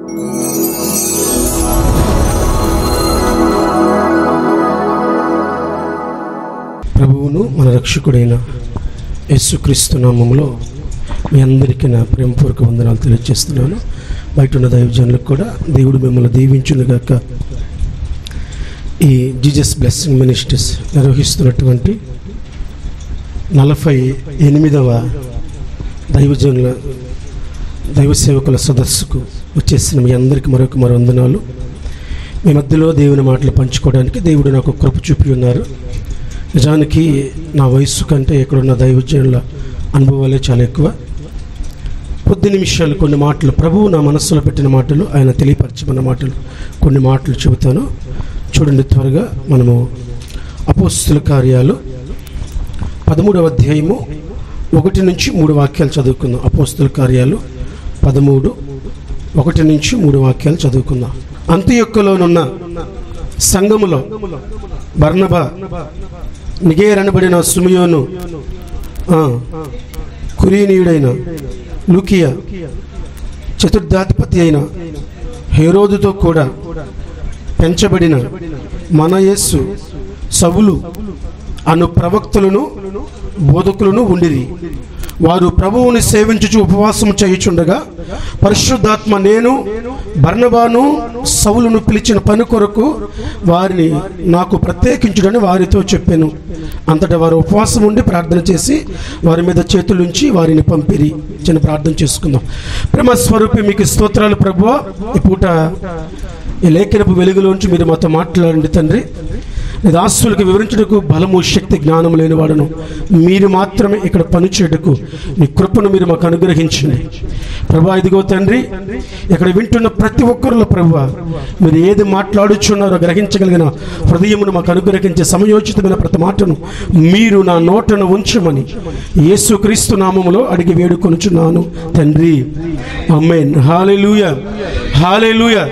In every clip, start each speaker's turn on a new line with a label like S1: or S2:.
S1: ప్రభువును మన రక్షకుడైన యేసుక్రీస్తు నామములో మీ అందరికీ నా ప్రేమపూర్వక వందనాలు తెలియజేస్తున్నాను. బయట ఉన్న దైవజనులకు కూడా దేవుడు మిమ్మల్ని దీవించునుగాక. ఈ జీసస్ బ్లెస్సింగ్ మినిస్ట్రీస్ నిర్వహిస్తున్నటువంటి 48వ దైవ సేవకుల సదస్సుకు వచ్చేసిన మీ అందరికీ మరొక వందనాలు. మీ మధ్యలో దేవుని మాటలు పంచుకోవడానికి దేవుడు నాకు కృప చూపి ఉన్నారు. నిజానికి నా వయస్సు కంటే ఇక్కడున్న దైవజనుల అనుభవాలే చాలా ఎక్కువ. కొద్ది నిమిషాలు కొన్ని మాటలు, ప్రభువు నా మనస్సులో పెట్టిన మాటలు, ఆయన తెలియపరచమన్న మాటలు, కొన్ని మాటలు చెబుతాను. చూడండి, త్వరగా మనము అపోస్తుల కార్యాలు 13వ అధ్యాయము 1 నుంచి 3 వాక్యాలు చదువుకుందాం. అపోస్తుల కార్యాలు 13, 1 నుంచి 3 వాక్యాలు చదువుకుందాం. అంతియొక్కలోనున్న సంఘములో బర్నబా, నిగేర్ అనబడిన సుమియోను, కురేనీయుడైన లూకియా, చతుర్థాధిపతి అయిన హేరోదుతో కూడా పెంచబడిన మనయస్సు, సవులు అను ప్రవక్తలను బోధకులను ఉండిరి. వారు ప్రభువుని సేవించుచు ఉపవాసం చేయుచుండగా పరిశుద్ధాత్మ నేను బర్నబాను సౌలును పిలిచిన పని కొరకు వారిని నాకు ప్రత్యేకించుడని వారితో చెప్పాను. అంతటా వారు ఉపవాసం ఉండి ప్రార్థన చేసి వారి మీద చేతులుంచి వారిని పంపిరి. చిన్న ప్రార్థన చేసుకుందాం. ప్రేమ స్వరూపి మీకు స్తోత్రాలు ప్రభువా. ఈ పూట ఈ లేఖనపు వెలుగులోంచి మీరు మాతో మాట్లాడండి తండ్రి. నీ దాసులకు వివరించుటకు బలము, శక్తి, జ్ఞానం లేని వాడను. మీరు మాత్రమే ఇక్కడ పనిచేయటకు నీ కృపను మీరు మాకు అనుగ్రహించండి ప్రభువా. ఇదిగో తండ్రి, ఇక్కడ వింటున్న ప్రతి ఒక్కరిలో ప్రభువా మీరు ఏది మాట్లాడుచున్నారో గ్రహించగలిగిన హృదయమును మాకు అనుగ్రహించే సమయోచితమైన ప్రతి మాటను మీరు నా నోటను ఉంచమని యేసుక్రీస్తు నామములో అడిగి వేడుకొనుచున్నాను తండ్రి. ఆమేన్. హల్లెలూయా, హల్లెలూయా.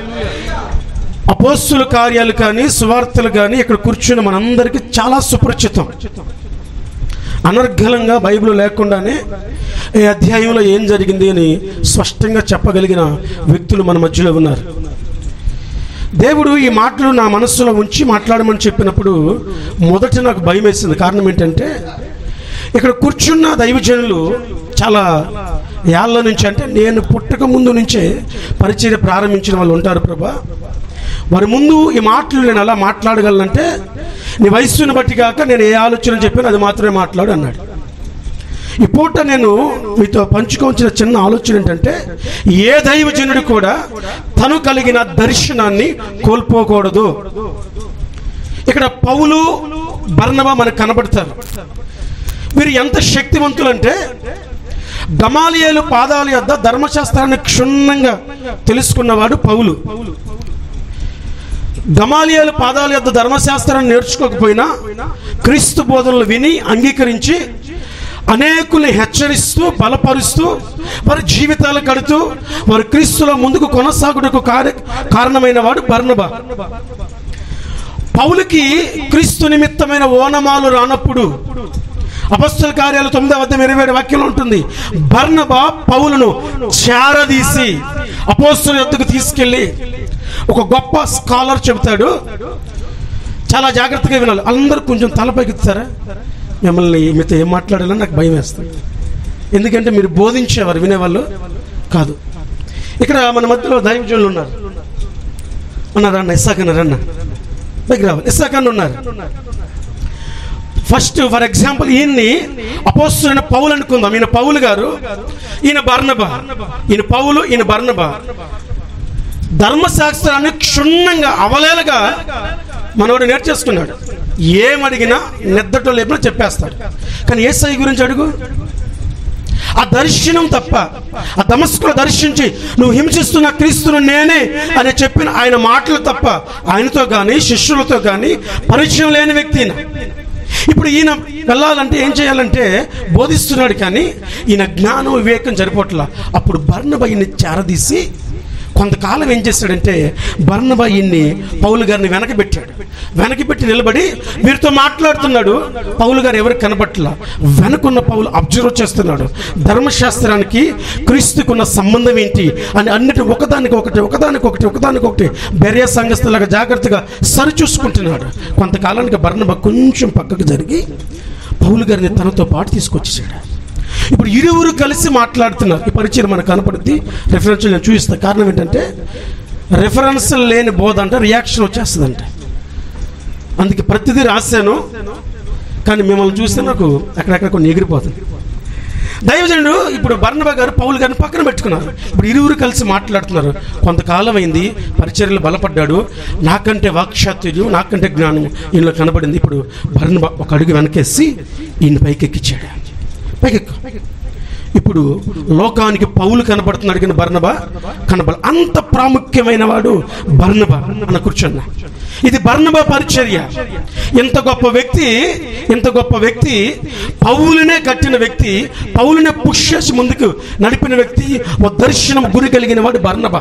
S1: అపోస్తుల కార్యాలు కానీ సువార్తలు కానీ ఇక్కడ కూర్చున్న మనందరికీ చాలా సుపరిచితం. అనర్గళంగా బైబిల్ లేకుండానే ఈ అధ్యాయంలో ఏం జరిగింది అని స్పష్టంగా చెప్పగలిగిన వ్యక్తులు మన మధ్యలో ఉన్నారు. దేవుడు ఈ మాటలు నా మనస్సులో ఉంచి మాట్లాడమని చెప్పినప్పుడు మొదట నాకు భయం వేసింది. కారణం ఏంటంటే ఇక్కడ కూర్చున్న దైవజనులు చాలా ఏళ్ళ నుంచి, అంటే నేను పుట్టక ముందు నుంచే పరిచర్య ప్రారంభించిన వాళ్ళు ఉంటారు ప్రభా. వారి ముందు ఈ మాటలు నేను అలా మాట్లాడగలనంటే నీ వయస్సును బట్టి కాక నేను ఏ ఆలోచన చెప్పాను అది మాత్రమే మాట్లాడు అన్నాడు. ఈ పూట నేను మీతో పంచుకోవాల్సిన చిన్న ఆలోచన ఏంటంటే ఏ దైవజనుడు కూడా తను కలిగిన దర్శనాన్ని కోల్పోకూడదు. ఇక్కడ పౌలు, బర్నబా మనకు కనబడతారు. వీరు ఎంత శక్తివంతులంటే గమాలియేలు పాదాల యొద్ద ధర్మశాస్త్రాన్ని క్షుణ్ణంగా తెలుసుకున్నవాడు పౌలు. గమాలియేలు పాదాల యొద్ద ధర్మశాస్త్రాన్ని నేర్చుకోకపోయినా క్రీస్తు బోధనలు విని అంగీకరించి అనేకుల్ని హెచ్చరిస్తూ బలపరుస్తూ వారి జీవితాలు కడుతూ వారి క్రీస్తులో ముందుకు కొనసాగుటకు కారణమైన వాడు బర్నబా. పౌలుకి క్రీస్తు నిమిత్తమైన ఓనమాలు రానప్పుడు అపొస్తలుల కార్యాలు 9:27 వాక్యంలో ఉంటుంది, బర్నబా పౌలును చేరదీసి అపొస్తలుల యొద్దకు తీసుకెళ్ళి ఒక గొప్ప స్కాలర్ చెబుతాడు, చాలా జాగ్రత్తగా వినాలి. అందరూ కొంచెం తలపైకిస్తారా? మిమ్మల్ని మీతో ఏం మాట్లాడాలని నాకు భయం వేస్తుంది. ఎందుకంటే మీరు బోధించేవారు, వినేవాళ్ళు కాదు. ఇక్కడ మన మధ్యలో దైవజనులు ఉన్నారన్న ఇస్సాకన్నారన్న దగ్గర రావాలి. ఇస్సాకన్న ఉన్నారు. ఫస్ట్ ఫర్ ఎగ్జాంపుల్ ఈయన్ని అపోస్తలుడైన పౌలు అనుకుందాం. ఈయన పౌలు గారు, ఈయన బర్నబా. ఈయన పౌలు, ఈయన బర్నబా. ధర్మశాస్త్రాన్ని క్షుణ్ణంగా అవలేలగా మనవాడు నేర్చేసుకున్నాడు. ఏమడిగినా నిద్దటో లేపినా చెప్పేస్తాడు. కానీ యేసయ్య గురించి అడుగు, ఆ దర్శనం తప్ప, ఆ దమస్కులో దర్శించి నువ్వు హింసిస్తున్న క్రీస్తును నేనే అని చెప్పిన ఆయన మాటలు తప్ప ఆయనతో కానీ శిష్యులతో కానీ పరిచయం లేని వ్యక్తి. ఇప్పుడు ఈయన వెళ్ళాలంటే ఏం చేయాలంటే బోధిస్తున్నాడు, కానీ ఈయన జ్ఞానం వివేకం సరిపోట్లా. అప్పుడు బర్నబా ఈయన్ని చేరదీసి కొంతకాలం ఏం చేశాడంటే బర్నబా ఈయన్ని పౌలు గారిని వెనకబెట్టి నిలబడి వీరితో మాట్లాడుతున్నాడు. పౌలు గారు ఎవరికి కనబట్ల, వెనకున్న పౌలు అబ్జర్వ్ చేస్తున్నాడు. ధర్మశాస్త్రానికి క్రీస్తుకున్న సంబంధం ఏంటి అని అన్నిటి ఒకదానికొకటి బెరియా సంఘస్థలాగా జాగ్రత్తగా సరిచూసుకుంటున్నాడు. కొంతకాలానికి బర్నబా కొంచెం పక్కకు జరిగి పౌలు గారిని తనతో పాటు తీసుకొచ్చేసాడు. ఇప్పుడు ఇరువురు కలిసి మాట్లాడుతున్నారు. ఈ పరిచయం మనకు కనపడుద్ది. రెఫరెన్స్ నేను చూపిస్తాను. కారణం ఏంటంటే రెఫరెన్స్ లేని బోధ అంటే రియాక్షన్ వచ్చేస్తుందంట. అందుకే ప్రతిదీ రాశాను, కానీ మిమ్మల్ని చూస్తే నాకు అక్కడక్కడ కొన్ని ఎగిరిపోతుంది. దైవజనుడు ఇప్పుడు బర్నబా గారు పౌలు గారిని పక్కన పెట్టుకున్నారు. ఇప్పుడు ఇరువురు కలిసి మాట్లాడుతున్నారు. కొంతకాలం అయింది, పరిచర్యలు బలపడ్డాడు. నాకంటే వాక్చాతుర్యం, నాకంటే జ్ఞానం ఈయనలో కనబడింది. ఇప్పుడు బర్నబా ఒక అడుగు వెనకేసి ఈయన పైకెక్కించాడు. ఇప్పుడు లోకానికి పౌలు కనబడుతున్నాడు, కానీ బర్నబా అంత ప్రాముఖ్యమైన వాడు బర్నబా అన్న కూర్చున్నా. ఇది బర్నబా పరిచర్య. ఎంత గొప్ప వ్యక్తి, పౌలునే కట్టిన వ్యక్తి, పౌలునే పుష్ చేసి ముందుకు నడిపిన వ్యక్తి, ఒక దర్శనం గురి కలిగిన వాడు బర్నబా.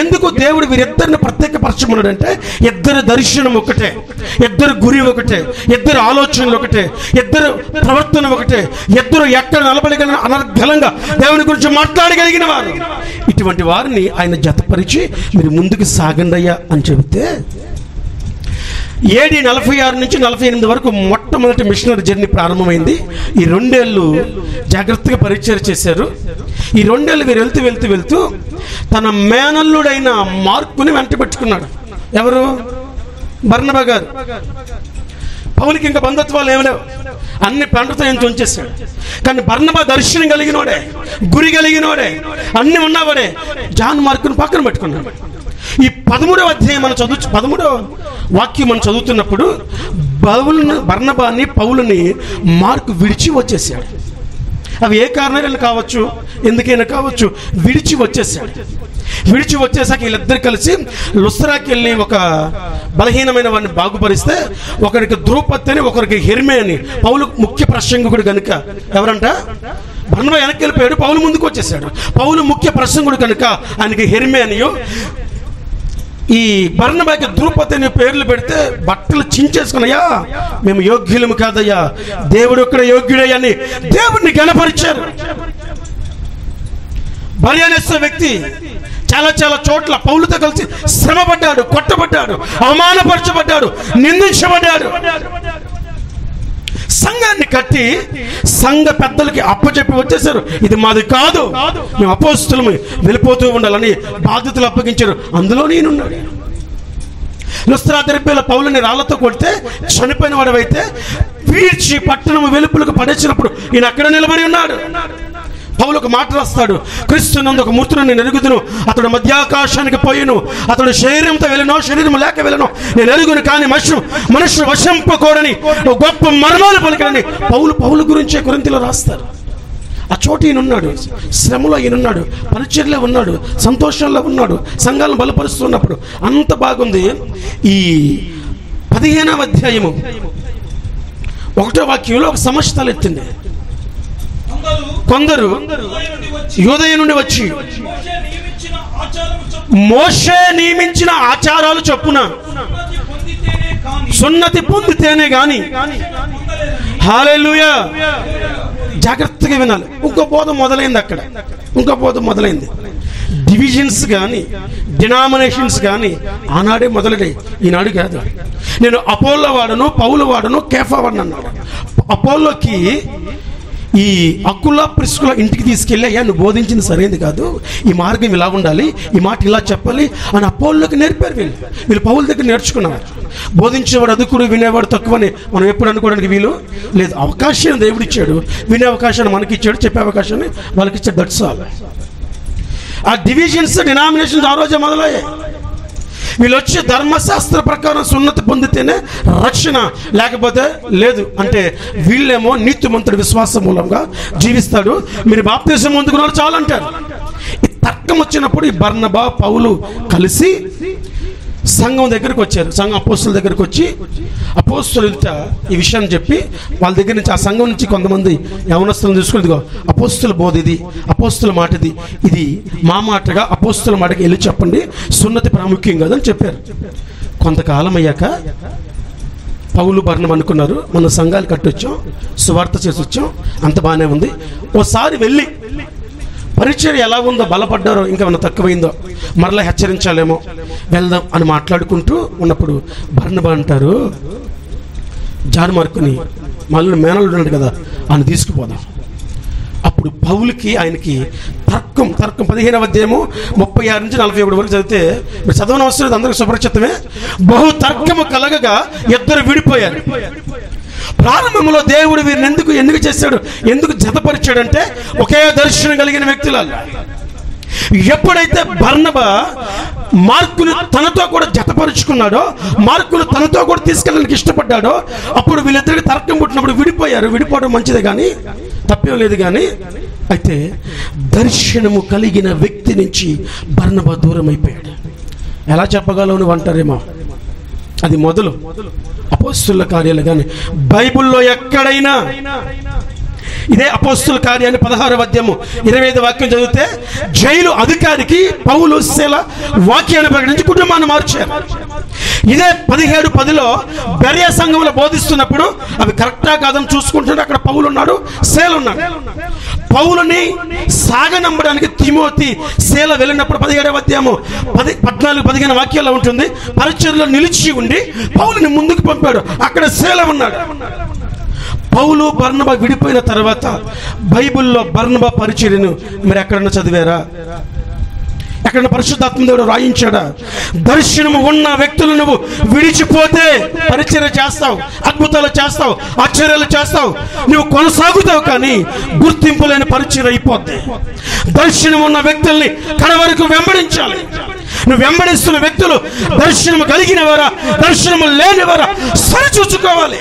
S1: ఎందుకు దేవుడు వీరిద్దరిని ప్రత్యేకపరచమన్నాడంటే ఇద్దరు దర్శనం ఒకటే, ఇద్దరు గురి ఒకటే, ఇద్దరు ఆలోచనలు ఒకటే, ఇద్దరు ప్రవర్తన ఒకటే, ఇద్దరు ఎక్కడ నిలబడగలిగిన అనర్గళంగా దేవుని గురించి మాట్లాడగలిగిన వారు. ఇటువంటి వారిని ఆయన జతపరిచి మీరు ముందుకు సాగండయ్యా అని చెబితే AD 46 నుంచి 48 వరకు మొట్టమొదటి మిషనరీ జర్నీ ప్రారంభమైంది. ఈ 2 ఏళ్ళు జాగ్రత్తగా పరిచయం చేశారు. ఈ 2 ఏళ్ళు వీరు వెళ్తూ తన మేనల్లుడైన మార్కుని వెంట పెట్టుకున్నాడు. ఎవరు? బర్నబా గారు. పౌలుకి ఇంకా బంధుత్వాలు ఏమి లేవు, అన్ని పెంటతో ఎంత ఉంచేశాడు. కానీ బర్నబా దర్శనం కలిగినోడే, గురి కలిగినోడే, అన్ని ఉన్నవాడే జాన్ మార్కుని పక్కన పెట్టుకున్నాడు. ఈ 13వ అధ్యాయం 13వ వాక్యం మనం చదువుతున్నప్పుడు బర్నబాని పౌలుని మార్కు విడిచి వచ్చేసాడు. అవి ఏ కారణాలు కావచ్చు, ఎందుకైనా కావచ్చు, విడిచి వచ్చేసాక వీళ్ళిద్దరు కలిసి లుస్త్రాకి వెళ్ళి ఒక బలహీనమైన వాడిని బాగుపరిస్తే, ఒకరికి ద్రూపత్తి అని, ఒకరికి హెర్మే అని. పౌలు ముఖ్య ప్రసంగుడు కనుక ఎవరంట? బర్నబా వెనక్కి వెళ్ళిపోయాడు, పౌలు ముందుకు వచ్చేసాడు. పౌలు ముఖ్య ప్రసంగుడు కనుక ఆయనకి హెర్మే అనియో, ఈ బర్నబాకి ద్రూపతి అనే పేర్లు పెడితే బట్టలు చించేసుకున్నాయా, మేము యోగ్యులము కాదయ్యా, దేవుడు ఒక్కడ యోగ్యుడయ్యా అని దేవుడిని గణపరిచారు. బర్యనేసే వ్యక్తి చాలా చోట్ల పౌలుతో కలిసి శ్రమపడ్డాడు, కొట్టబడ్డాడు, అవమానపరచబడ్డాడు, నిందించబడ్డాడు. సంఘాన్ని కట్టి సంఘ పెద్దలకి అప్పచెప్పి వచ్చేసారు. ఇది మాది కాదు, మేము అపోస్తులము, వెళ్ళిపోతూ ఉండాలని బాధ్యతలు అప్పగించారు. అందులో నేనున్నాడు. లుస్త్రా దెర్బేలో పౌలుని రాళ్లతో కొడితే చనిపోయిన వాడవైతే వీడ్చి పట్టణం వెలుపులకు పడేసినప్పుడు ఈయన అక్కడ నిలబడి ఉన్నాడు. పౌలు ఒక మాట రాస్తాడు, క్రీస్తునందు ఒక మూర్తిని నేను ఎరుగుదును, అతడు మధ్యాకాశానికి పోయిను, అతడు శరీరంతో వెళ్ళను, శరీరం లేక వెళ్ళను, నేను ఎరుగును, కానీ మనుషులు వశంపకూడని గొప్ప మర్మాలు పలికని పౌలు గురించే కొరింథీలో రాస్తారు. ఆ చోటు ఈయనున్నాడు, శ్రమలో ఈయనున్నాడు, పరిచర్యలో ఉన్నాడు, సంతోషంలో ఉన్నాడు, సంఘాలను బలపరుస్తున్నప్పుడు అంత బాగుంది. ఈ 15వ అధ్యాయము 1వ వాక్యంలో ఒక సమస్య తలెత్తింది. కొందరు యూదయ నుండి వచ్చి మోషే నియమించిన ఆచారాలు చొప్పున సున్నతి పొందితేనే గాని, హల్లెలూయా, జాగ్రత్తగా వినాలి. ఇంకో బోధ మొదలైంది. డివిజన్స్ కానీ, డినామినేషన్స్ కానీ ఆనాడే మొదలయ్యాయి, ఈనాడు కాదు. నేను అపోల్లో వాడను, పౌలు వాడను, కేఫా వాడను అన్నాడు. అపోల్లోకి ఈ అకుల ప్రిస్కుల ఇంటికి తీసుకెళ్ళి, అయ్యా నువ్వు బోధించింది సరైనది కాదు, ఈ మార్గం ఇలా ఉండాలి, ఈ మాట ఇలా చెప్పాలి అని అపోల్లోకి నేర్పారు. వీళ్ళు పౌలు దగ్గర నేర్చుకున్నారు. బోధించేవాడు అదుకుడు, వినేవాడు తక్కువని మనం ఎప్పుడు అనుకోవడానికి వీలు లేదు. అవకాశాన్ని దేవుడు ఇచ్చాడు, వినే అవకాశాన్ని మనకి ఇచ్చాడు, చెప్పే అవకాశాన్ని వాళ్ళకి ఇచ్చాడు. That's all. ఆ డివిజన్స్, డినామినేషన్స్ ఆ రోజే మొదలయ్యాయి. వీళ్ళు వచ్చి ధర్మశాస్త్ర ప్రకారం సున్నతి పొందితేనే రక్షణ, లేకపోతే లేదు అంటే వీళ్ళేమో నీతిమంతుడు విశ్వాసం మూలంగా జీవిస్తాడు, మీరు బాప్తిసం పొందుకున్నారు చాలు అంటారు. ఈ తర్కం వచ్చినప్పుడు ఈ బర్నబా పౌలు కలిసి సంఘం దగ్గరికి వచ్చారు. సంఘం అపోస్తుల దగ్గరికి వచ్చి అపోస్తులతో ఈ విషయాన్ని చెప్పి వాళ్ళ దగ్గర నుంచి, ఆ సంఘం నుంచి కొంతమంది యవనస్తులను తీసుకుని, ఇదిగో అపోస్తుల బోధ ఇది, అపోస్తుల మాట ఇది మా మాటగా అపోస్తుల మాటకి వెళ్ళి చెప్పండి, సున్నతి ప్రాముఖ్యం కాదని చెప్పారు. కొంతకాలం అయ్యాక పౌలు బర్నబా అనుకున్నారు, మన సంఘాలు కట్టొచ్చాం, సువార్త చేసి వచ్చాం, అంత బాగానే ఉంది, ఓసారి వెళ్ళి పరిచర్య ఎలా ఉందో, బలపడ్డారో ఇంకా ఏమైనా తక్కువైందో మరలా హెచ్చరించాలేమో, వెళ్దాం అని మాట్లాడుకుంటూ ఉన్నప్పుడు బర్నబా అంటారు, జాన్ మార్కుని మళ్ళీ మేనల్లుడు ఉన్నాడు కదా ఆయన తీసుకుపోదాం. అప్పుడు పౌలుకి ఆయనకి తర్కం 15వ అధ్యాయము 36 నుంచి 41 వరకు చదివితే, మీరు చదవని అవసరం, అందరికీ సుపరిచితమే. బహు తర్కము కలగగా ఇద్దరు విడిపోయారు. ప్రారంభంలో దేవుడు వీరిని ఎందుకు చేశాడు, ఎందుకు జతపరిచాడంటే ఒకే దర్శనం కలిగిన వ్యక్తులు. ఎప్పుడైతే బర్నబా మార్కును తనతో కూడా జతపరుచుకున్నాడో, మార్కును తనతో కూడా తీసుకెళ్ళడానికి ఇష్టపడ్డాడో, అప్పుడు వీళ్ళిద్దరికి తర్కం పుట్టినప్పుడు విడిపోయారు. విడిపోవడం మంచిదే కానీ తప్పేం లేదు. కానీ అయితే దర్శనము కలిగిన వ్యక్తి నుంచి బర్నబా దూరం అయిపోయాడు. ఎలా చెప్పగలవు నువ్వు అంటారేమో, అది మొదలు అపోస్తుల కార్యాలు. కానీ బైబిల్లో ఎక్కడైనా ఇదే అపోస్తుల కార్యాన్ని 16వ అధ్యాయము 25వ వాక్యం చదివితే, జైలు అధికారికి పౌలు శీల వాక్యాన్ని ప్రకటించి కుటుంబాన్ని మార్చారు. ఇదే 17:10లో బెరియా సంఘంలో బోధిస్తున్నప్పుడు అవి కరెక్టా కాదని చూసుకుంటుంటే అక్కడ పౌలు ఉన్నాడు, శీల ఉన్నాడు. పౌలుని సాగనంబడానికి తిమోతి శీల వెళ్ళినప్పుడు 17వ అధ్యాయము 14-15 వాక్యాల్లో ఉంటుంది, పరిచర్యలో నిలిచి ఉండి పౌలుని ముందుకు పంపాడు. అక్కడ శీల ఉన్నాడు. పౌలు బర్నబా విడిపోయిన తర్వాత బైబిల్లో బర్నబా పరిచర్యను మీరు ఎక్కడన్నా చదివారా? ఎక్కడన్నా పరిశుద్ధాత్మ దేవుడు రాయించాడా? దర్శనము ఉన్న వ్యక్తులు నువ్వు విడిచిపోతే పరిచర్య చేస్తావు, అద్భుతాలు చేస్తావు, ఆశ్చర్యాలు చేస్తావు, నువ్వు కొనసాగుతావు, కానీ గుర్తింపు లేని పరిచర్య అయిపోద్ది. దర్శనం ఉన్న వ్యక్తుల్ని కడ వరకు వెంబడించాలి. నువ్వు వెంబడిస్తున్న వ్యక్తులు దర్శనము కలిగినవారా, దర్శనము లేనివారా సరిచూసుకోవాలి.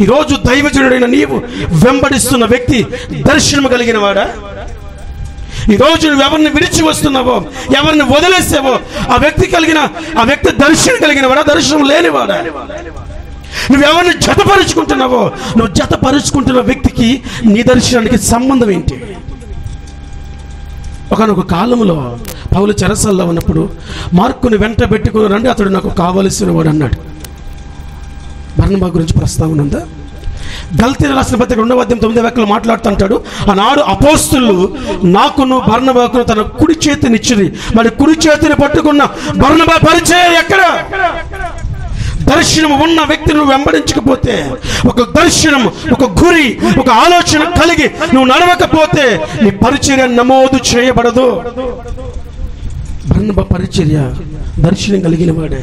S1: ఈరోజు దైవజనుడైన నీవు వెంబడిస్తున్న వ్యక్తి దర్శనము కలిగిన వాడా? ఈరోజు నువ్వు ఎవరిని విడిచి వస్తున్నావో, ఎవరిని వదిలేసావో, ఆ వ్యక్తి దర్శనం కలిగిన వాడా, దర్శనం లేనివాడా? నువ్వెవరిని జతపరుచుకుంటున్నావో, నువ్వు జతపరుచుకుంటున్న వ్యక్తికి నీ దర్శనానికి సంబంధం ఏంటి? ఒకనొక కాలంలో పౌలు చెరసాల్లో ఉన్నప్పుడు మార్కుని వెంట పెట్టుకుని రండి, అతడు నాకు కావలసిన వాడు అన్నాడు. బర్నబా గురించి ప్రస్తావన ఉందా? గల్తీయులకు రాసిన పత్రిక 2వ అధ్యాయం 9వ వాక్యంలో మాట్లాడుతుంటాడు, ఆనాడు అపోస్తులు నాకును బర్నబాకును తన కుడి చేతినిచ్చిరి, మరి కుడి చేతిని పట్టుకున్న బర్నబా పరిచయం ఎక్కడ? దర్శనం ఉన్న వ్యక్తిని నువ్వు వెంబడించకపోతే, ఒక దర్శనం, ఒక గురి, ఒక ఆలోచన కలిగి నువ్వు నడవకపోతే నీ పరిచర్య నమోదు చేయబడదు. బర్నబా పరిచర్య దర్శనం కలిగిన వాడే,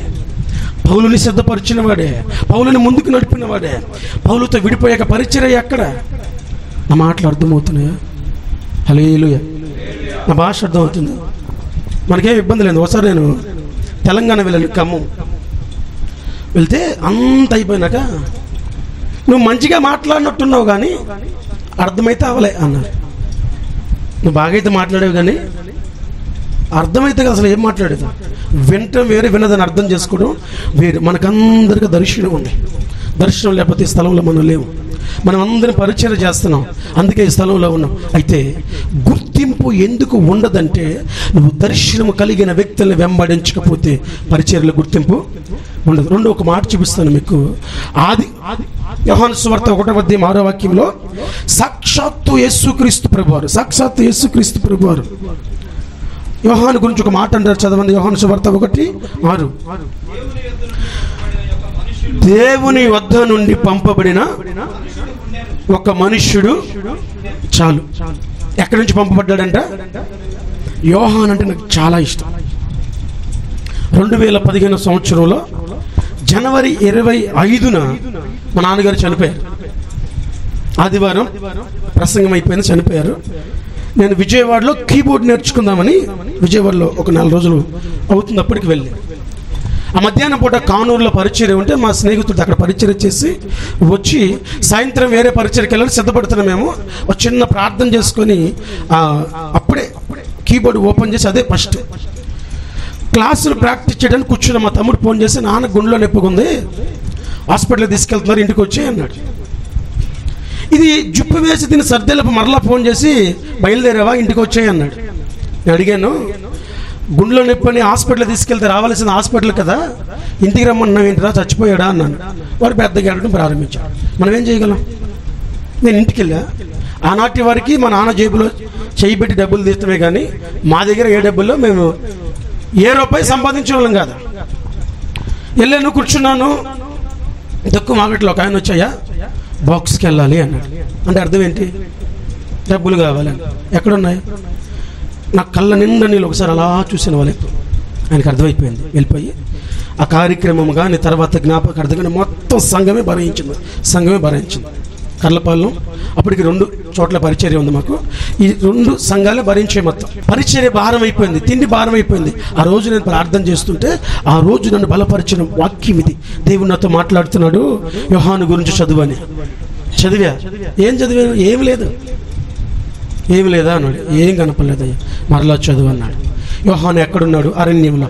S1: పౌలుని సిద్ధపరిచిన వాడే, పౌలుని ముందుకు నడిపిన వాడే. పౌలుతో విడిపోయాక పరిచర్య ఎక్కడ? నా మాటలు అర్థమవుతున్నాయా? హల్లెలూయా. నా భాష అర్థమవుతుంది, మనకేం ఇబ్బంది లేదు. ఒకసారి నేను తెలంగాణ వెళ్ళాను, ఖమ్మం వెళ్తే అంత అయిపోయినాక, నువ్వు మంచిగా మాట్లాడినట్టున్నావు కానీ అర్థమైతే అవలే అన్నారు. నువ్వు బాగా అయితే మాట్లాడేవి కానీ అర్థమైతే అసలు ఏం మాట్లాడేది, వినటం వేరే, వినదని అర్థం చేసుకోవడం వేరే. మనకందరికీ దర్శనం ఉంది. దర్శనం లేకపోతే ఈ స్థలంలో మనం లేవు. మనం అందరం పరిచర్య చేస్తున్నాం, అందుకే ఈ స్థలంలో ఉన్నాం. అయితే గుర్తింపు ఎందుకు ఉండదంటే, నువ్వు దర్శనము కలిగిన వ్యక్తుల్ని వెంబడించకపోతే పరిచర్యలో గుర్తింపు ఉండదు. రెండో ఒక మాట చూపిస్తాను మీకు. యోహాను సువార్త 1వ అధ్యాయం 6వ వాక్యంలో సాక్షాత్తు యేసుక్రీస్తు ప్రభువారు యోహాను గురించి ఒక మాట అంటారు, చదవండి. యోహాను సువార్త 1:6. దేవుని వద్ద నుండి పంపబడిన ఒక మనుష్యుడు చాలు. ఎక్కడి నుంచి పంపబడ్డాడంట? యోహాను అంటే నాకు చాలా ఇష్టం. 2015 సంవత్సరంలో జనవరి 25న మా నాన్నగారు చనిపోయారు. ఆదివారం ప్రసంగం అయిపోయింది, చనిపోయారు. నేను విజయవాడలో కీబోర్డ్ నేర్చుకుందామని విజయవాడలో ఒక 4 రోజులు అవుతుంది అప్పటికి వెళ్ళి, ఆ మధ్యాహ్నం పూట కానూరులో పరిచర్య ఉంటే మా స్నేహితుడు అక్కడ పరిచర్య చేసి వచ్చి సాయంత్రం వేరే పరిచర్యకి వెళ్ళాలి సిద్ధపడుతున్నాం. మేము ఒక చిన్న ప్రార్థన చేసుకొని అప్పుడే కీబోర్డ్ ఓపెన్ చేసి, అదే ఫస్ట్ క్లాసులు ప్రాక్టీస్ చేయడానికి కూర్చున్న మా తమ్ముడు ఫోన్ చేసి, నాన్న గుండెలో నొప్పిగా ఉంది, హాస్పిటల్కి తీసుకెళ్తున్నారు, ఇంటికి వచ్చి అన్నాడు. ఇది జుప్పు వేసి దీన్ని సర్దేలపు మరలా ఫోన్ చేసి, బయలుదేరావా, ఇంటికి వచ్చాయి అన్నాడు. నేను అడిగాను, గుండెలో నొప్పి అని హాస్పిటల్ తీసుకెళ్తే రావాల్సిన హాస్పిటల్ కదా, ఇంటికి రమ్మన్నావు ఏంటిరా, చచ్చిపోయాడా అన్నాను. వాడు పెద్దగా ఏడటం ప్రారంభించాడు. మనం ఏం చేయగలం? నేను ఇంటికి వెళ్ళా. ఆనాటి వారికి మా నాన్న జేబులో చేయి పెట్టి డబ్బులు తీస్తామే కానీ మా దగ్గర ఏ డబ్బుల్లో మేము ఏ రూపాయి సంపాదించే వాళ్ళం కాదు. వెళ్ళాను, కూర్చున్నాను. తక్కువ మార్కెట్లో ఒక ఆయన వచ్చాయా, బాక్స్కి వెళ్ళాలి అన్నాడు. అంటే అర్థం ఏంటి? డబ్బులు కావాలని. ఎక్కడున్నాయి? నా కళ్ళ నిండా నీళ్ళు ఒకసారి అలా చూసిన వాళ్ళే. ఆయనకు అర్థమైపోయింది. వెళ్ళిపోయి ఆ కార్యక్రమం కానీ తర్వాత జ్ఞాపకార్థం కానీ మొత్తం సంఘమే భరించింది. కర్లపాలెం అప్పటికి 2 చోట్ల పరిచర్య ఉంది మాకు. ఈ 2 సంఘాలే భరించే మొత్తం పరిచర్య భారం అయిపోయింది, తిండి భారం అయిపోయింది. ఆ రోజు నేను ప్రార్థన చేస్తుంటే ఆ రోజు నన్ను బలపరిచిన వాక్యం ఇది. దేవుడు నాతో మాట్లాడుతున్నాడు, యోహాను గురించి చదువని. చదివా. ఏం చదివాను? ఏమి లేదా అన్నాడు. ఏం కనపడలేదయ్యా. మరలా చదువు అన్నాడు. యోహాను ఎక్కడున్నాడు? అరణ్యంలో.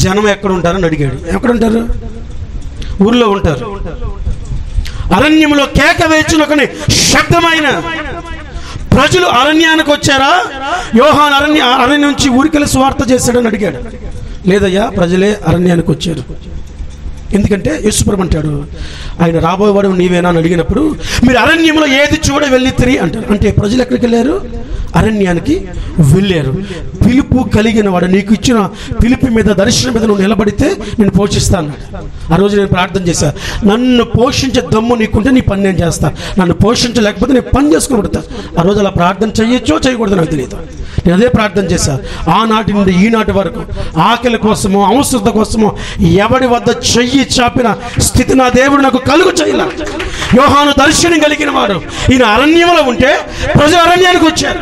S1: జనం ఎక్కడుంటారని అడిగాడు. ఎక్కడుంటారు? ఊర్లో ఉంటారు. అరణ్యంలో కేక వేచిన ఒకని శబ్దమైన ప్రజలు అరణ్యానికి వచ్చారా? యోహాను అరణ్యం నుంచి ఊరికెళ్ళి సువార్త చేశాడని అడిగాడు. లేదయ్యా, ప్రజలే అరణ్యానికి వచ్చారు. ఎందుకంటే యేసుప్రభు అంటాడు, ఆయన రాబోయేవాడు నీవేనా అని అడిగినప్పుడు, మీరు అరణ్యంలో ఏది చూడ వెళ్ళితిరి అంటారు. అంటే ప్రజలు ఎక్కడికి వెళ్ళారు? అరణ్యానికి వెళ్ళారు. పిలుపు కలిగిన వాడు, నీకు ఇచ్చిన పిలుపు మీద, దర్శనం మీద నువ్వు నిలబడితే నేను పోషిస్తాను. ఆ రోజు నేను ప్రార్థన చేశా, నన్ను పోషించే దమ్ము నీకుంటే నీ పని నేను చేస్తాను, నన్ను పోషించలేకపోతే నేను పని చేసుకుని పడతా. ఆ రోజు అలా ప్రార్థన చేయొచ్చో చేయకూడదు నాకు తెలియదు. నేను అదే ప్రార్థన చేశా. ఆనాటి నుండి ఈనాటి వరకు ఆకలి కోసమో అవసరత కోసమో ఎవడి వద్ద చెయ్యి చాపిన స్థితి నా దేవుడు నాకు కలుగు చేయలే. యోహాను దర్శనం కలిగిన వాడు. ఈయన అరణ్యంలో ఉంటే ప్రజలు అరణ్యానికి వచ్చారు.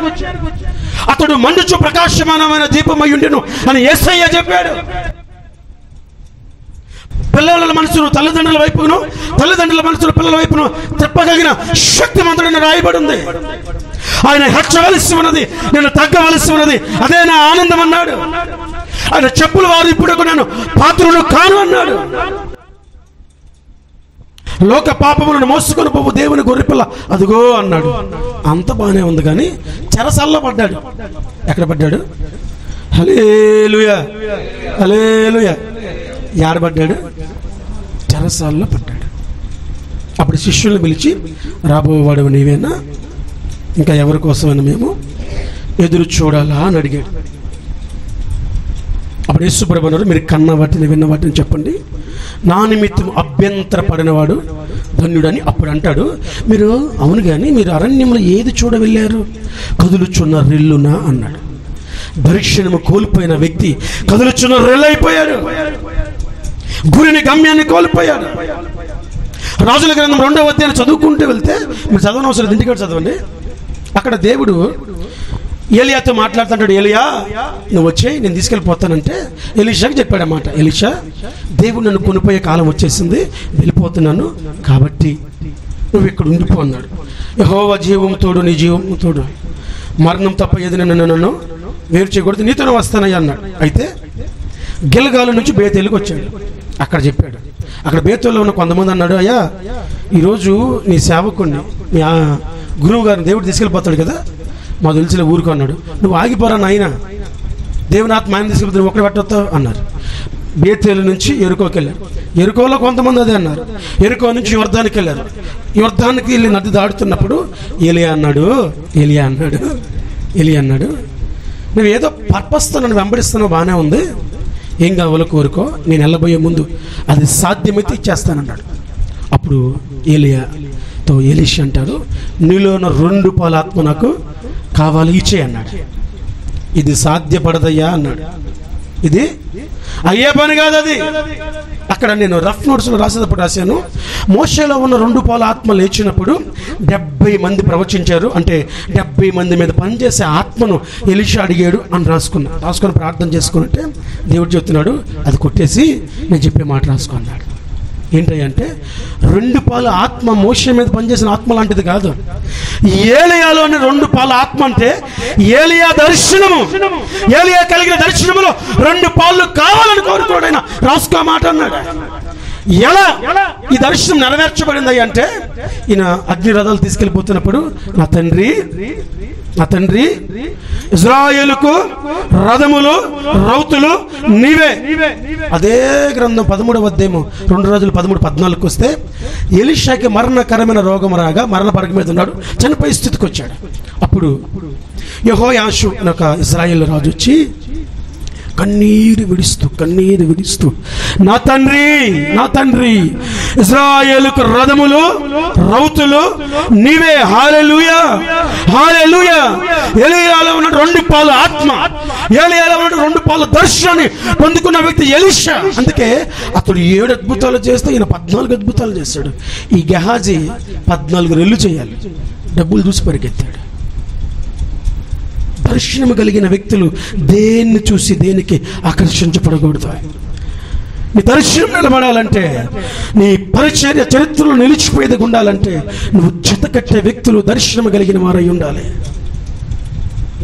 S1: అతడు మండుచు ప్రకాశమానమైన దీపమయ్యుండెను అని యేసయ్య చెప్పాడు. పిల్లల మనసును తల్లిదండ్రుల వైపును, తల్లిదండ్రుల మనసును పిల్లల వైపును తిప్పగలిగిన శక్తిమంతుడని రాయబడి ఉంది. ఆయన హెచ్చవలసి ఉన్నది, నేను తగ్గవలసి ఉన్నది, అదే నా ఆనందం అన్నాడు. ఆయన చెప్పులు వారు ఇప్పుడు నేను పాత్రుడు కాను అన్నాడు. లోక పాపములను మోసుకొని పోవు దేవుని గొర్రెపిల్ల అదిగో అన్నాడు. అంత బాగానే ఉంది కానీ చెరసాల్లో పడ్డాడు. ఎక్కడ పడ్డాడు? హల్లెలూయా, హల్లెలూయా. యాడబడ్డాడు? చెరసాల్లో పడ్డాడు. అప్పుడు శిష్యులను పిలిచి, రాబోవాడు నీవేనా, ఇంకా ఎవరి కోసమైనా మేము ఎదురు చూడాలా అని అడిగాడు. అప్పుడు యేసుప్రభు అన్నారు, మీరు కన్న వాటిని విన్న వాటిని చెప్పండి, నా నిమిత్తం అభ్యంతరపడినవాడు ధన్యుడని. అప్పుడు అంటాడు, మీరు అవును కానీ మీరు అరణ్యంలో ఏది చూడ వెళ్ళారు? కదులుచున్న రెల్లునా అన్నాడు. దర్శనము కోల్పోయిన వ్యక్తి కదులుచున్న రెల్లైపోయాడు. గురిని గమ్యాన్ని కోల్పోయాడు. రాజుల గ్రంథం 2వ అధ్యాయం చదువుకుంటూ వెళ్తే, మీరు చదవనవసరం ఇంటికాడ చదవండి. అక్కడ దేవుడు ఏలియాతో మాట్లాడుతుంటాడు. ఏలియా నువ్వు వచ్చేయి, నేను తీసుకెళ్ళిపోతానంటే ఎలీషాకి చెప్పాడన్నమాట. ఎలీషా, దేవుడు నన్ను కొనిపోయే కాలం వచ్చేసింది, వెళ్ళిపోతున్నాను, కాబట్టి నువ్వు ఇక్కడ ఉండిపో అన్నాడు. యెహోవా జీవము తోడు, నీ జీవము తోడు, మరణం తప్ప ఏది నన్ను వేరు చేయకూడదు, నీతోనే వస్తానయ్యా అన్నాడు. అయితే గిల్గాలు నుంచి బేతేలుకి వచ్చాడు. అక్కడ చెప్పాడు. అక్కడ బేతేల్లో ఉన్న కొంతమంది అన్నాడు, అయ్యా ఈరోజు నీ సేవకుడిని, నీ గురువు గారిని దేవుడు తీసుకెళ్ళిపోతాడు కదా, మా తెలిసిన ఊరుకో అన్నాడు. నువ్వు ఆగిపోరా నాయన, దేవుని ఆత్మ ఆయన తీసుకెళ్తే నువ్వు ఒక్కడే పట్టొస్తావు అన్నారు. బేతేలు నుంచి ఎరుకోకి వెళ్ళారు. ఎరుకోలో కొంతమంది అదే అన్నారు. ఎరుకో నుంచి యోర్దానికి వెళ్ళారు. యోర్దానికి వెళ్ళి నది దాడుతున్నప్పుడు ఏలియా అన్నాడు, నువ్వు ఏదో పర్పస్తో నన్ను వెంబడిస్తున్నావు, బాగానే ఉంది, ఏం కావాలో కోరుకో, నేను వెళ్ళబోయే ముందు అది సాధ్యమైతే ఇచ్చేస్తానన్నాడు. అప్పుడు ఏలియాతో ఎలీషా అంటాడు, నీలో ఉన్న 2 పాల ఆత్మ నాకు కావాలి, ఇచ్చే అన్నాడు. ఇది సాధ్యపడదయ్యా అన్నాడు. ఇది అయ్యే పని కాదు అది. అక్కడ నేను రఫ్ నోట్స్లో రాసేటప్పుడు రాశాను, మోషేలో ఉన్న 2 పాల ఆత్మ లేచినప్పుడు 70 మంది ప్రవచించారు. అంటే 70 మంది మీద పనిచేసే ఆత్మను ఎలీషా అడిగాడు అని రాసుకొని ప్రార్థన చేసుకున్నట్టే దేవుడు చెప్తున్నాడు, అది కొట్టేసి నేను చెప్పే మాట రాసుకున్నాడు. ఏంటంటే 2 పాల ఆత్మ మోషే మీద పనిచేసిన ఆత్మ లాంటిది కాదు. ఏలియాలోని 2 పాల ఆత్మ అంటే ఏలియా దర్శనము, ఏలియా కలిగిన దర్శనములో 2 పాలు కావాలని కోరుకోడు ఆయన. రాసుకో మాట అన్నాడు. ఎలా ఈ దర్శనం నెరవేర్చబడింది అంటే, ఈయన అగ్ని రథాలు తీసుకెళ్ళిపోతున్నప్పుడు, నా తండ్రి ఇజ్రాయేలుకు రథములు రౌతులు నీవే. అదే గ్రంథం 13వ అధ్యాయం 2 రాజులు 13-14 వస్తే, ఎలీషాకి మరణకరమైన రోగం రాగా మరణ పడక మీద ఉన్నాడు, చనిపోయే స్థితికి వచ్చాడు. అప్పుడు యెహోయాషు అనే ఒక ఇజ్రాయేల్ రాజు వచ్చి కన్నీరు విడుస్తూ నా తండ్రి ఇజ్రాయేలుకు రథములు రౌతులు నీవే, హల్లెలూయా హల్లెలూయా. ఎలీయాలో ఉన్న 2 పాలు ఆత్మ, ఎలీయాలో ఉన్న 2 పాలు దర్శనాన్ని పొందుకున్న వ్యక్తి ఎలీషా. అందుకే అతడు 7 అద్భుతాలు చేస్తే ఈయన 14 అద్భుతాలు చేశాడు. ఈ గెహాజీ 14 రెళ్ళు చేయాలి, డబ్బులు చూసి పరిగెత్తాడు. దర్శనము కలిగిన వ్యక్తులు దేన్ని చూసి దేనికి ఆకర్షించబడకూడదు. నీ దర్శనం నిలబడాలంటే, నీ పరిచర్య చరిత్రలో నిలిచిపోయేది ఉండాలంటే, నువ్వు జతకట్టే వ్యక్తులు దర్శనం కలిగిన వారై ఉండాలి.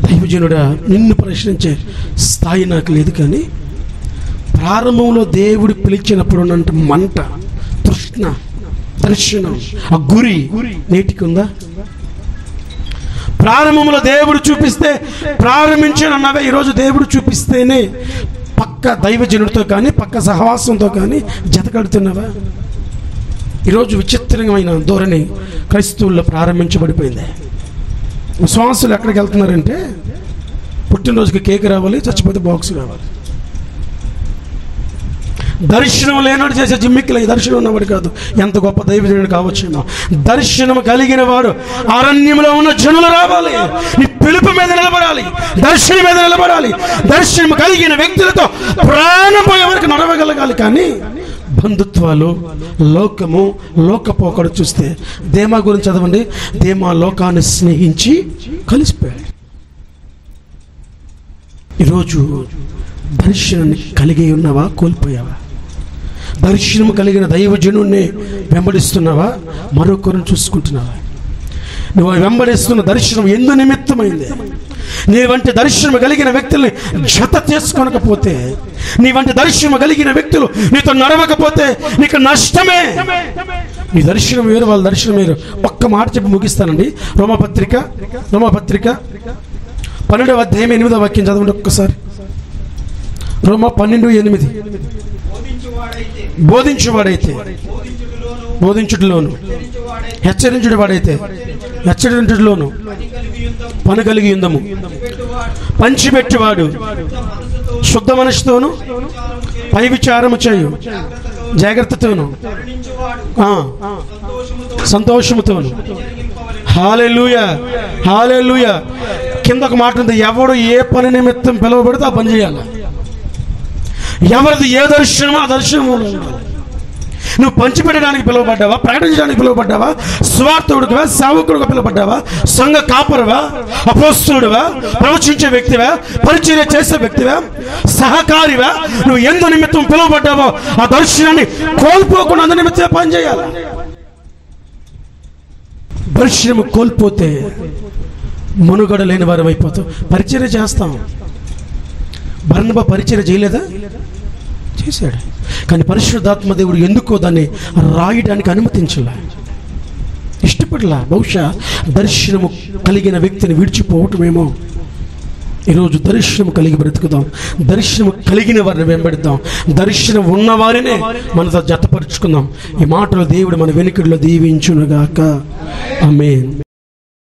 S1: దైవజనుడా, నిన్ను ప్రశ్నించే స్థాయి నాకు లేదు, కానీ ప్రారంభంలో దేవుడు పిలిచినప్పుడు ఉన్నంత మంట, తృష్ణ, దర్శనం, ఆ గురి నేటికి ఉందా? ప్రారంభంలో దేవుడు చూపిస్తే ప్రారంభించానన్నావే, ఈరోజు దేవుడు చూపిస్తేనే పక్క దైవజనుడితో కానీ పక్క సహవాసంతో కానీ జతకడుతున్నావా? ఈరోజు విచిత్రమైన ధోరణి క్రైస్తవుల్లో ప్రారంభించబడిపోయింది. విశ్వాసులు ఎక్కడికి వెళ్తున్నారంటే, పుట్టినరోజుకి కేక్ రావాలి, చచ్చిపోతే బాక్స్ రావాలి. దర్శనం లేనాడు చేసే జిమ్మిక్కిల దర్శనం ఉన్నవాడు కాదు. ఎంత గొప్ప దైవజనుడు కావచ్చేమో. దర్శనం కలిగిన వాడు అరణ్యంలో ఉన్న జనులు రావాలి, నీ పిలుపు మీద నిలబడాలి, దర్శనం మీద నిలబడాలి. దర్శనం కలిగిన వ్యక్తులతో ప్రాణం పోయే వరకు నడవగలగాలి. కానీ బంధుత్వాలు, లోకము, లోకపోకడు చూస్తే, దేమా గురించి చదవండి. దేమా లోకాన్ని స్నేహించి కలిసిపోయాడు. ఈరోజు దర్శనాన్ని కలిగి ఉన్నావా, కోల్పోయావా? దర్శనం కలిగిన దైవజనుడిని వెంబడిస్తున్నావా, మరొకరిని చూసుకుంటున్నావా? నువ్వు వెంబడిస్తున్న దర్శనం ఎందు నిమిత్తమైంది? నీ వంటి దర్శనం కలిగిన వ్యక్తుల్ని జత చేసుకోనకపోతే, నీ వంటి దర్శనం కలిగిన వ్యక్తులు నీతో నడవకపోతే నీకు నష్టమే. నీ దర్శనం వేరు, వాళ్ళ దర్శనం వేరు. ఒక్క మాట చెప్పి ముగిస్తానండి. రోమపత్రిక 12వ అధ్యాయం 8వ వాక్యం చదవండి ఒక్కసారి. రోమా 12:8. బోధించువాడైతే బోధించుటలోను, హెచ్చరించువాడైతే హెచ్చరించుటలోను పని కలిగి ఉందము. పంచిపెట్టువాడు శుద్ధ మనసుతోను పై విచారము చేయు జాగ్రత్తతోను సంతోషముతోను. హల్లెలూయా హల్లెలూయా. కింద ఒక మాట ఉంది, ఎవడు ఏ పని నిమిత్తం పిలువబడితే ఆ పని చేయాలి. ఎవరిది ఏ దర్శనమో ఆ దర్శనము. నువ్వు పంచిపెట్టడానికి పిలువబడ్డావా, ప్రకటించడానికి పిలువబడ్డావా, స్వార్థుడిగా సేవకుడిగా పిలువబడ్డావా, సంఘ కాపరువా, అపోస్తలుడివా, ప్రవచించే వ్యక్తివా, పరిచర్య చేసే వ్యక్తివా, సహకారివా, నువ్వు ఎందు నిమిత్తం పిలువబడ్డావో ఆ దర్శనాన్ని కోల్పోకుండా అందు నిమిత్తం పనిచేయాలి. దర్శనము కోల్పోతే మనుగడ లేని వారం అయిపోతాం. పరిచర్య చేస్తాం. బర్నబా పరిచర్య చేయలేదా? చేశాడు. కానీ పరిశుద్ధాత్మ దేవుడు ఎందుకో దాన్ని రాయడానికి అనుమతించలే, ఇష్టపడలా. బహుశా దర్శనము కలిగిన వ్యక్తిని విడిచిపోవటమేమో. ఈరోజు దర్శనం కలిగి బ్రతుకుదాం, దర్శనం కలిగిన వారిని వెంబడిద్దాం, దర్శనం ఉన్నవారినే మనతో జతపరుచుకుందాం. ఈ మాటలు దేవుడు మన వెనుకడిలో దీవించునుగాక. ఆమేన్.